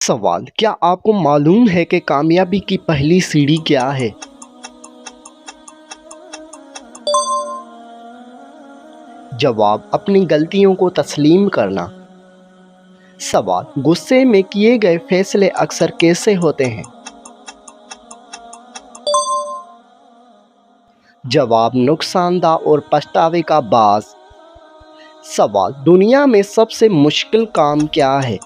سوال: کیا آپ کو معلوم ہے کہ کامیابی کی پہلی سیڑھی کیا ہے؟ جواب: اپنی غلطیوں کو تسلیم کرنا۔ سوال: غصے میں کیے گئے فیصلے اکثر کیسے ہوتے ہیں؟ جواب: نقصان دہ اور پچھتاوے کا باعث۔ سوال: دنیا میں سب سے مشکل کام کیا ہے؟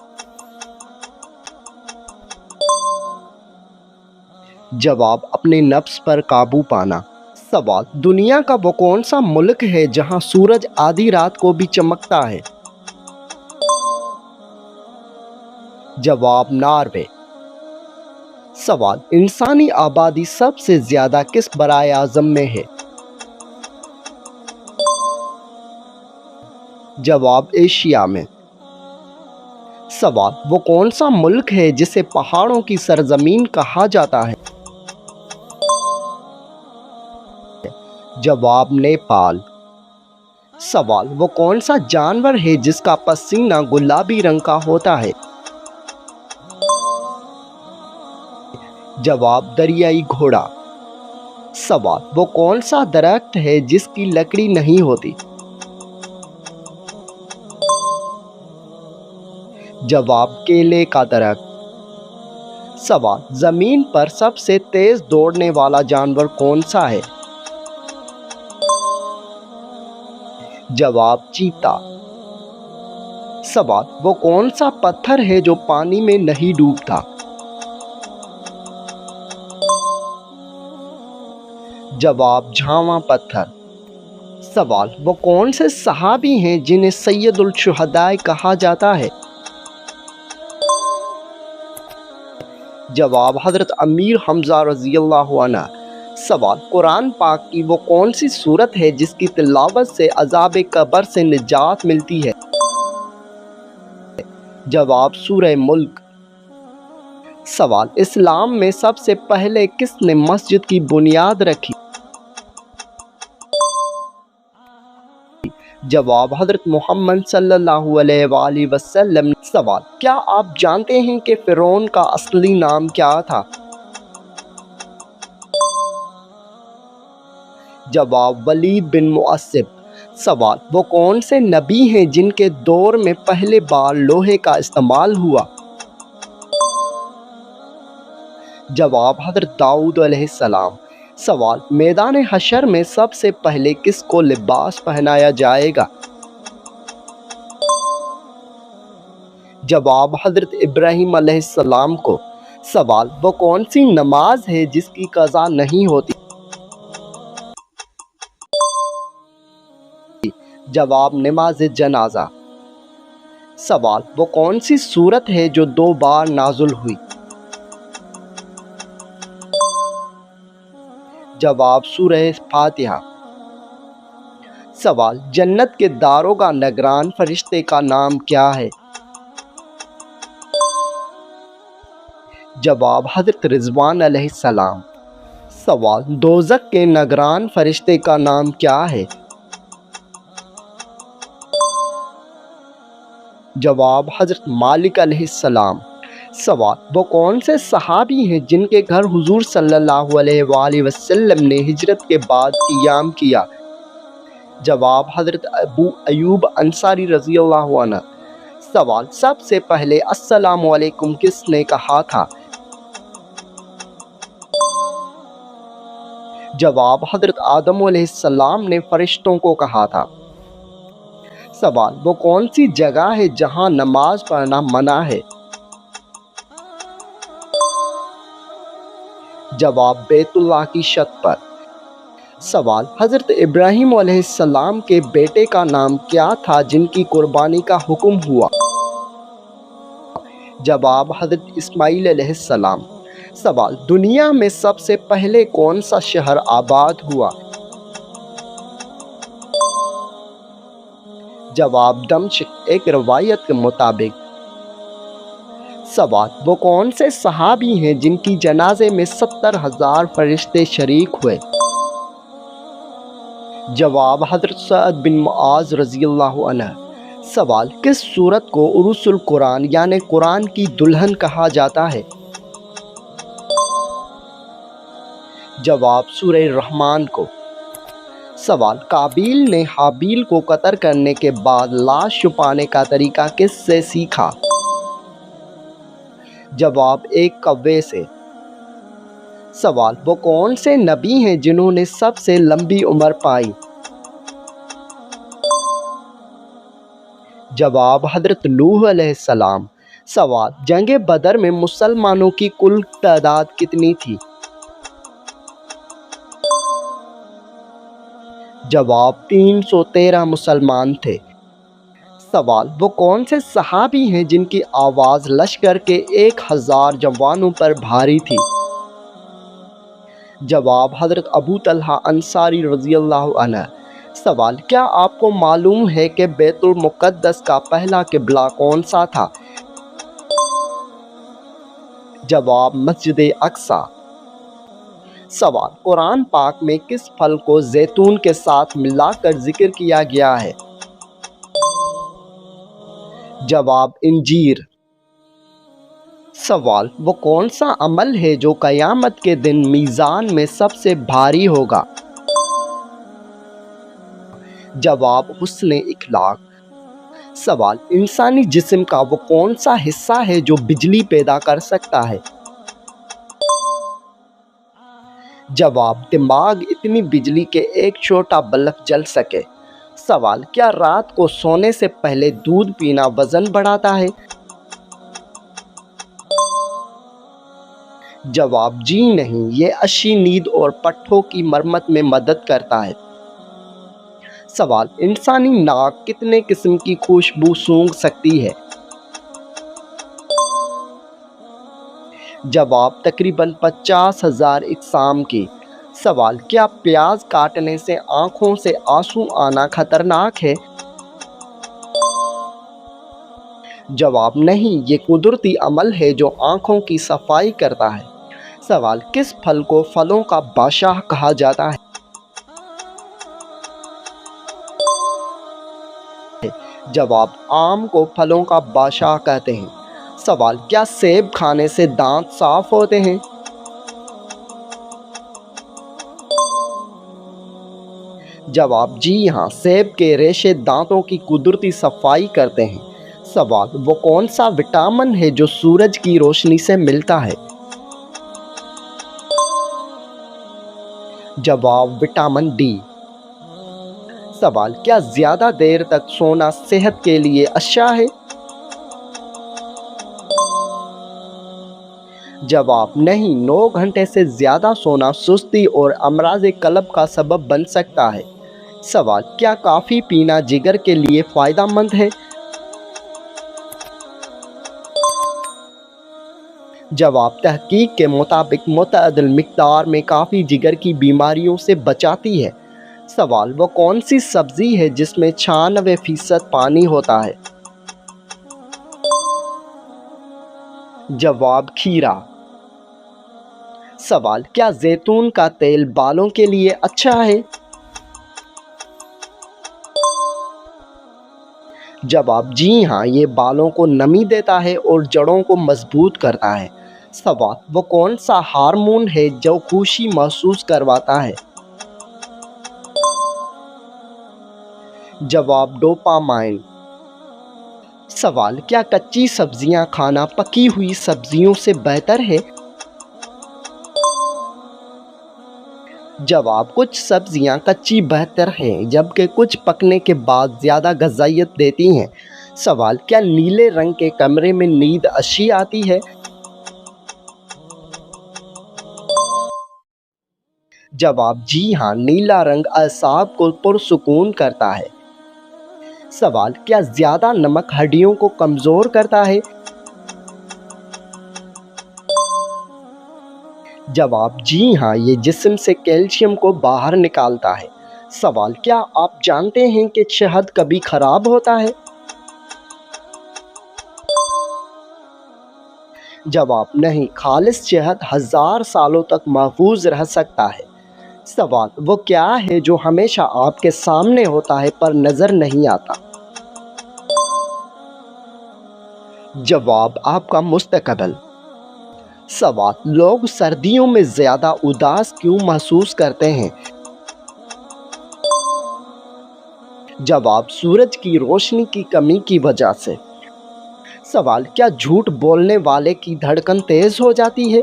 جواب: اپنے نفس پر قابو پانا۔ سوال: دنیا کا وہ کون سا ملک ہے جہاں سورج آدھی رات کو بھی چمکتا ہے؟ جواب: ناروے۔ سوال: انسانی آبادی سب سے زیادہ کس برائے اعظم میں ہے؟ جواب: ایشیا میں۔ سوال: وہ کون سا ملک ہے جسے پہاڑوں کی سرزمین کہا جاتا ہے؟ جواب: نیپال۔ سوال: وہ کون سا جانور ہے جس کا پسینہ گلابی رنگ کا ہوتا ہے؟ جواب: دریائی گھوڑا۔ سوال: وہ کون سا درخت ہے جس کی لکڑی نہیں ہوتی؟ جواب: کیلے کا درخت۔ سوال: زمین پر سب سے تیز دوڑنے والا جانور کون سا ہے؟ جواب: چیتا۔ سوال: وہ کون سا پتھر ہے جو پانی میں نہیں ڈوبتا؟ جواب: جھاوا پتھر۔ سوال: وہ کون سے صحابی ہیں جنہیں سید الشہداء کہا جاتا ہے؟ جواب: حضرت امیر حمزہ رضی اللہ عنہ۔ سوال: قرآن پاک کی وہ کون سی سورت ہے جس کی تلاوت سے عذاب قبر سے نجات ملتی ہے؟ جواب: سورہ ملک۔ سوال: اسلام میں سب سے پہلے کس نے مسجد کی بنیاد رکھی؟ جواب: حضرت محمد صلی اللہ علیہ وآلہ وسلم۔ سوال: کیا آپ جانتے ہیں کہ فرعون کا اصلی نام کیا تھا؟ جواب: ولید بن معصب۔ سوال: وہ کون سے نبی ہیں جن کے دور میں پہلے بار لوہے کا استعمال ہوا؟ جواب: حضرت داؤد علیہ السلام۔ سوال: میدان حشر میں سب سے پہلے کس کو لباس پہنایا جائے گا؟ جواب: حضرت ابراہیم علیہ السلام کو۔ سوال: وہ کون سی نماز ہے جس کی قضا نہیں ہوتی؟ جواب: نماز جنازہ۔ سوال: وہ کون سی سورت ہے جو 2 بار نازل ہوئی؟ جواب: سورہ فاتحہ۔ سوال: جنت کے داروغہ نگران فرشتے کا نام کیا ہے؟ جواب: حضرت رضوان علیہ السلام۔ سوال: دوزخ کے نگران فرشتے کا نام کیا ہے؟ جواب: حضرت مالک علیہ السلام۔ سوال: وہ کون سے صحابی ہیں جن کے گھر حضور صلی اللہ علیہ وآلہ وسلم نے ہجرت کے بعد قیام کیا؟ جواب: حضرت ابو ایوب انصاری رضی اللہ عنہ۔ سوال: سب سے پہلے السلام علیکم کس نے کہا تھا؟ جواب: حضرت آدم علیہ السلام نے فرشتوں کو کہا تھا۔ سوال: وہ کون سی جگہ ہے جہاں نماز پڑھنا منع ہے؟ جواب: بیت اللہ کی چھت پر۔ سوال: حضرت ابراہیم علیہ السلام کے بیٹے کا نام کیا تھا جن کی قربانی کا حکم ہوا؟ جواب: حضرت اسماعیل علیہ السلام۔ سوال: دنیا میں سب سے پہلے کون سا شہر آباد ہوا؟ جواب: دمشق، ایک روایت کے مطابق۔ سوال: وہ کون سے صحابی ہیں جن کی جنازے میں 70,000 فرشتے شریک ہوئے؟ جواب: حضرت سعد بن معاذ رضی اللہ عنہ۔ سوال، کس سورت کو عروس القرآن یعنی قرآن کی دلہن کہا جاتا ہے؟ جواب، سورہ رحمان کو۔ سوال، قابیل نے حابیل کو قتل کرنے کے بعد لاش چھپانے کا طریقہ کس سے سیکھا؟ جواب، ایک کوے سے۔ سوال، وہ کون سے نبی ہیں جنہوں نے سب سے لمبی عمر پائی؟ جواب، حضرت نوح علیہ السلام۔ سوال، جنگ بدر میں مسلمانوں کی کل تعداد کتنی تھی؟ جواب، 313 مسلمان تھے۔ سوال، وہ کون سے صحابی ہیں جن کی آواز لشکر کے 1000 جوانوں پر بھاری تھی؟ جواب، حضرت ابو طلحہ انصاری رضی اللہ عنہ۔ سوال، کیا آپ کو معلوم ہے کہ بیت المقدس کا پہلا قبلہ کون سا تھا؟ جواب، مسجد اقصی۔ سوال، قرآن پاک میں کس پھل کو زیتون کے ساتھ ملا کر ذکر کیا گیا ہے؟ جواب، انجیر۔ سوال، وہ کون سا عمل ہے جو قیامت کے دن میزان میں سب سے بھاری ہوگا؟ جواب، حسن اخلاق۔ سوال، انسانی جسم کا وہ کون سا حصہ ہے جو بجلی پیدا کر سکتا ہے؟ جواب، دماغ اتنی بجلی کہ ایک چھوٹا بلب جل سکے۔ سوال، کیا رات کو سونے سے پہلے دودھ پینا وزن بڑھاتا ہے؟ جواب، جی نہیں، یہ اچھی نیند اور پٹھوں کی مرمت میں مدد کرتا ہے۔ سوال، انسانی ناک کتنے قسم کی خوشبو سونگھ سکتی ہے؟ جواب، تقریباً 50,000 اقسام کی۔ سوال، کیا پیاز کاٹنے سے آنکھوں سے آنسو آنا خطرناک ہے؟ جواب، نہیں، یہ قدرتی عمل ہے جو آنکھوں کی صفائی کرتا ہے۔ سوال، کس پھل کو پھلوں کا بادشاہ کہا جاتا ہے؟ جواب، آم کو پھلوں کا بادشاہ کہتے ہیں۔ سوال، کیا سیب کھانے سے دانت صاف ہوتے ہیں؟ جواب، جی ہاں، سیب کے ریشے دانتوں کی قدرتی صفائی کرتے ہیں۔ سوال، وہ کون سا وٹامن ہے جو سورج کی روشنی سے ملتا ہے؟ جواب، وٹامن ڈی۔ سوال، کیا زیادہ دیر تک سونا صحت کے لیے اچھا ہے؟ جواب، نہیں، 9 گھنٹے سے زیادہ سونا سستی اور امراض قلب کا سبب بن سکتا ہے۔ سوال، کیا کافی پینا جگر کے لیے فائدہ مند ہے؟ جواب، تحقیق کے مطابق متعدل مقدار میں کافی جگر کی بیماریوں سے بچاتی ہے۔ سوال، وہ کون سی سبزی ہے جس میں 96% پانی ہوتا ہے؟ جواب، کھیرا۔ سوال، کیا زیتون کا تیل بالوں کے لیے اچھا ہے؟ جواب، جی ہاں، یہ بالوں کو نمی دیتا ہے اور جڑوں کو مضبوط کرتا ہے۔ سوال، وہ کون سا ہارمون ہے جو خوشی محسوس کرواتا ہے؟ جواب، ڈوپامائن۔ سوال، کیا کچی سبزیاں کھانا پکی ہوئی سبزیوں سے بہتر ہے؟ جواب، کچھ سبزیاں کچی بہتر ہیں جبکہ کچھ پکنے کے بعد زیادہ غذائیت دیتی ہیں۔ سوال، کیا نیلے رنگ کے کمرے میں نیند اچھی آتی ہے؟ جواب، جی ہاں، نیلا رنگ اعصاب کو پرسکون کرتا ہے۔ سوال، کیا زیادہ نمک ہڈیوں کو کمزور کرتا ہے؟ جواب، جی ہاں، یہ جسم سے کیلشیم کو باہر نکالتا ہے۔ سوال، کیا آپ جانتے ہیں کہ شہد کبھی خراب ہوتا ہے؟ جواب، نہیں، خالص شہد 1000 سالوں تک محفوظ رہ سکتا ہے۔ سوال، وہ کیا ہے جو ہمیشہ آپ کے سامنے ہوتا ہے پر نظر نہیں آتا؟ جواب آپ کا مستقبل۔ سوال، لوگ سردیوں میں زیادہ اداس کیوں محسوس کرتے ہیں؟ جواب، سورج کی روشنی کی کمی کی وجہ سے۔ سوال، کیا جھوٹ بولنے والے کی دھڑکن تیز ہو جاتی ہے؟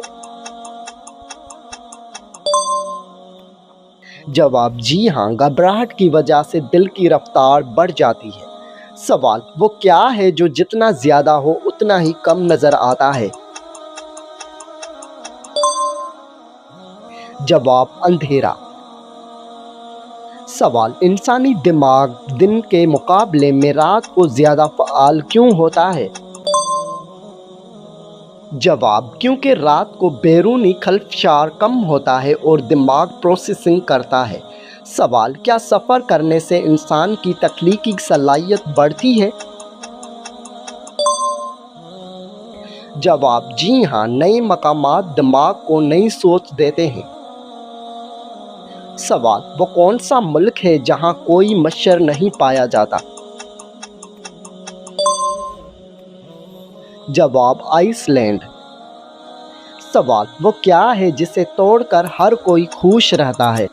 جواب، جی ہاں، گھبراہٹ کی وجہ سے دل کی رفتار بڑھ جاتی ہے۔ سوال، وہ کیا ہے جو جتنا زیادہ ہو اتنا ہی کم نظر آتا ہے؟ جواب، اندھیرا۔ سوال، انسانی دماغ دن کے مقابلے میں رات کو زیادہ فعال کیوں ہوتا ہے؟ جواب، کیونکہ رات کو بیرونی خلفشار کم ہوتا ہے اور دماغ پروسیسنگ کرتا ہے۔ سوال، کیا سفر کرنے سے انسان کی تخلیقی صلاحیت بڑھتی ہے؟ جواب، جی ہاں، نئے مقامات دماغ کو نئی سوچ دیتے ہیں۔ سوال، وہ کون سا ملک ہے جہاں کوئی مچھر نہیں پایا جاتا؟ جواب، آئس لینڈ۔ سوال، وہ کیا ہے جسے توڑ کر ہر کوئی خوش رہتا ہے؟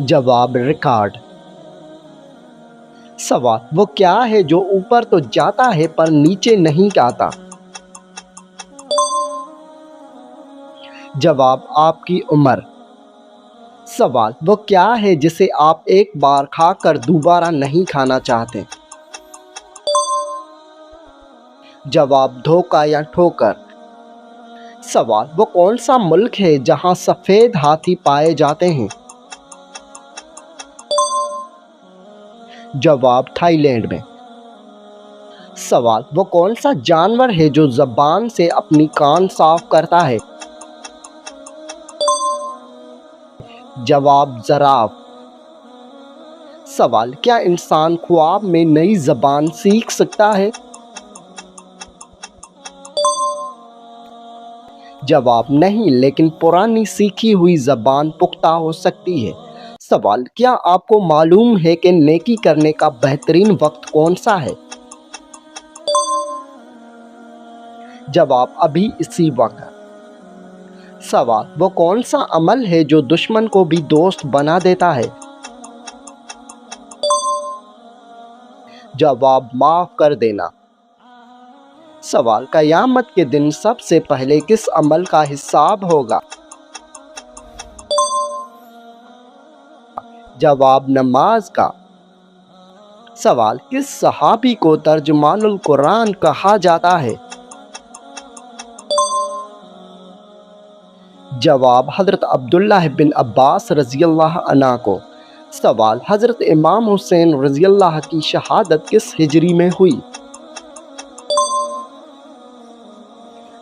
جواب، ریکارڈ۔ سوال، وہ کیا ہے جو اوپر تو جاتا ہے پر نیچے نہیں آتا؟ جواب، آپ کی عمر۔ سوال، وہ کیا ہے جسے آپ ایک بار کھا کر دوبارہ نہیں کھانا چاہتے؟ جواب، دھوکہ یا ٹھوکر۔ سوال، وہ کون سا ملک ہے جہاں سفید ہاتھی پائے جاتے ہیں؟ جواب، تھائی لینڈ میں۔ سوال، وہ کون سا جانور ہے جو زبان سے اپنی کان صاف کرتا ہے؟ جواب، زراف۔ سوال، کیا انسان خواب میں نئی زبان سیکھ سکتا ہے؟ جواب، نہیں، لیکن پرانی سیکھی ہوئی زبان پختہ ہو سکتی ہے۔ سوال، کیا آپ کو معلوم ہے کہ نیکی کرنے کا بہترین وقت کون سا ہے؟ جواب، ابھی اسی وقت۔ سوال، وہ کون سا عمل ہے جو دشمن کو بھی دوست بنا دیتا ہے؟ جواب، معاف کر دینا۔ سوال، قیامت کے دن سب سے پہلے کس عمل کا حساب ہوگا؟ جواب، نماز کا۔ سوال، کس صحابی کو ترجمان القرآن کہا جاتا ہے؟ جواب، حضرت عبداللہ بن عباس رضی اللہ عنہ کو۔ سوال، حضرت امام حسین رضی اللہ کی شہادت کس ہجری میں ہوئی؟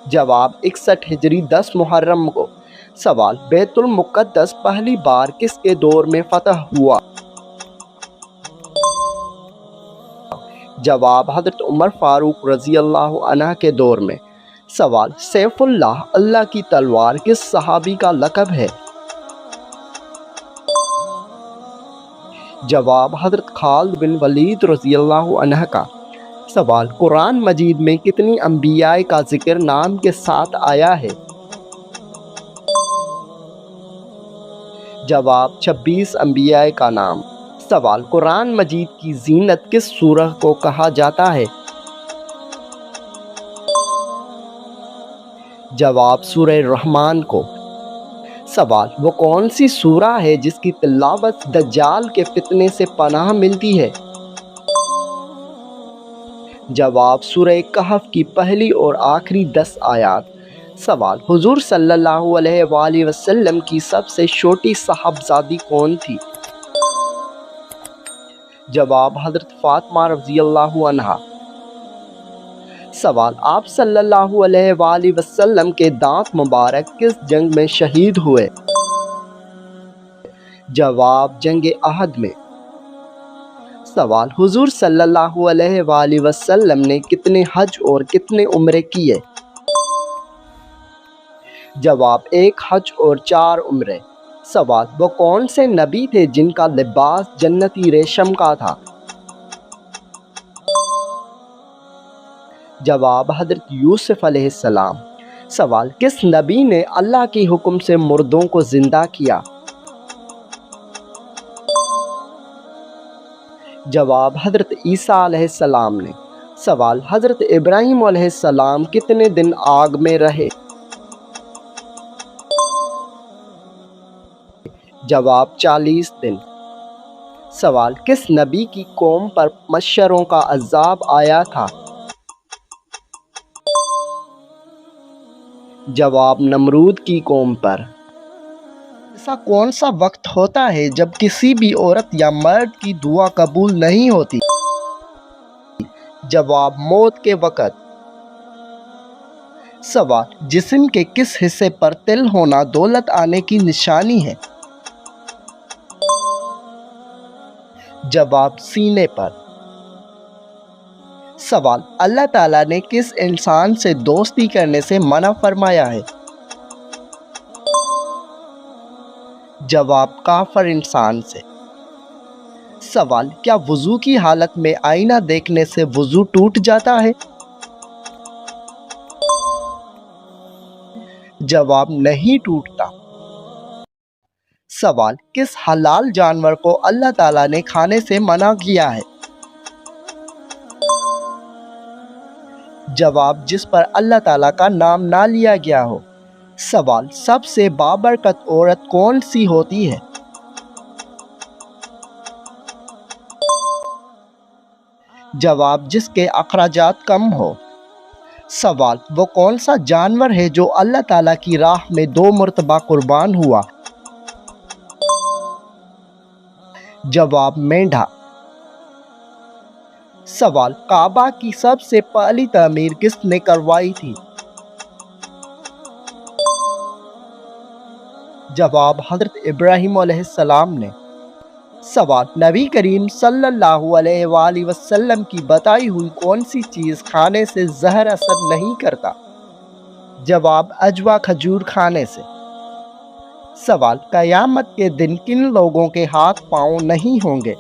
جواب، 61 ہجری 10 محرم کو۔ سوال، بیت المقدس پہلی بار کس کے دور میں فتح ہوا؟ جواب، حضرت عمر فاروق رضی اللہ عنہ کے دور میں۔ سوال، سیف اللہ، اللہ کی تلوار، کس صحابی کا لقب ہے؟ جواب، حضرت خالد بن ولید رضی اللہ عنہ کا۔ سوال، قرآن مجید میں کتنی انبیاء کا ذکر نام کے ساتھ آیا ہے؟ جواب، 26 انبیاء کا نام۔ سوال، قرآن مجید کی زینت کس سورہ کو کہا جاتا ہے؟ جواب، سورہ رحمان کو۔ سوال، وہ کون سی سورہ ہے جس کی تلاوت دجال کے فتنے سے پناہ ملتی ہے؟ جواب، سورہ کہف کی پہلی اور آخری 10 آیات۔ سوال، حضور صلی اللہ علیہ وآلہ وسلم کی سب سے چھوٹی صاحبزادی کون تھی؟ جواب، حضرت فاطمہ رضی اللہ عنہا۔ سوال، آپ صلی اللہ علیہ وآلہ وسلم کے دانت مبارک کس جنگ میں شہید ہوئے؟ جواب، جنگ احد میں۔ سوال، حضور صلی اللہ علیہ وآلہ وسلم نے کتنے حج اور کتنے عمرے کیے؟ جواب، 1 حج اور 4 عمرے۔ سوال، وہ کون سے نبی تھے جن کا لباس جنتی ریشم کا تھا؟ جواب حضرت یوسف علیہ السلام۔ سوال کس نبی نے اللہ کے حکم سے مردوں کو زندہ کیا؟ جواب حضرت عیسیٰ علیہ السلام نے۔ سوال حضرت ابراہیم علیہ السلام کتنے دن آگ میں رہے؟ جواب 40 دن۔ سوال کس نبی کی قوم پر مچھروں کا عذاب آیا تھا؟ جواب نمرود کی قوم پر۔ ایسا کون سا وقت ہوتا ہے جب کسی بھی عورت یا مرد کی دعا قبول نہیں ہوتی؟ جواب موت کے وقت۔ سوال جسم کے کس حصے پر تل ہونا دولت آنے کی نشانی ہے؟ جواب سینے پر۔ سوال اللہ تعالیٰ نے کس انسان سے دوستی کرنے سے منع فرمایا ہے؟ جواب کافر انسان سے۔ سوال کیا وضو کی حالت میں آئینہ دیکھنے سے وضو ٹوٹ جاتا ہے؟ جواب نہیں ٹوٹتا۔ سوال کس حلال جانور کو اللہ تعالیٰ نے کھانے سے منع کیا ہے؟ جواب جس پر اللہ تعالیٰ کا نام نہ لیا گیا ہو۔ سوال سب سے بابرکت عورت کون سی ہوتی ہے؟ جواب جس کے اخراجات کم ہو۔ سوال وہ کون سا جانور ہے جو اللہ تعالیٰ کی راہ میں 2 مرتبہ قربان ہوا؟ جواب مینڈھا۔ سوال کعبہ کی سب سے پہلی تعمیر کس نے کروائی تھی؟ جواب حضرت ابراہیم علیہ السلام نے۔ سوال نبی کریم صلی اللہ علیہ وآلہ وسلم کی بتائی ہوئی کون سی چیز کھانے سے زہر اثر نہیں کرتا؟ جواب اجوا کھجور کھانے سے۔ سوال قیامت کے دن کن لوگوں کے ہاتھ پاؤں نہیں ہوں گے؟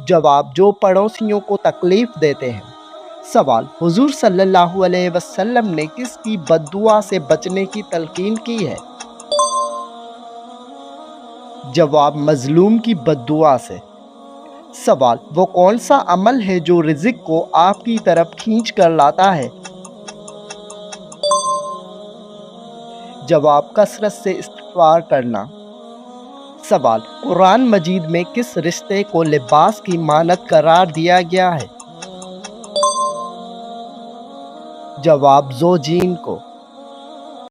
جواب جو پڑوسیوں کو تکلیف دیتے ہیں۔ سوال حضور صلی اللہ علیہ وسلم نے کس کی بد دعا سے بچنے کی تلقین کی ہے؟ جواب مظلوم کی بد دعا سے۔ سوال وہ کون سا عمل ہے جو رزق کو آپ کی طرف کھینچ کر لاتا ہے؟ جواب کثرت سے استغفار کرنا۔ سوال قرآن مجید میں کس رشتے کو لباس کی مانند قرار دیا گیا ہے؟ جواب زوجین کو۔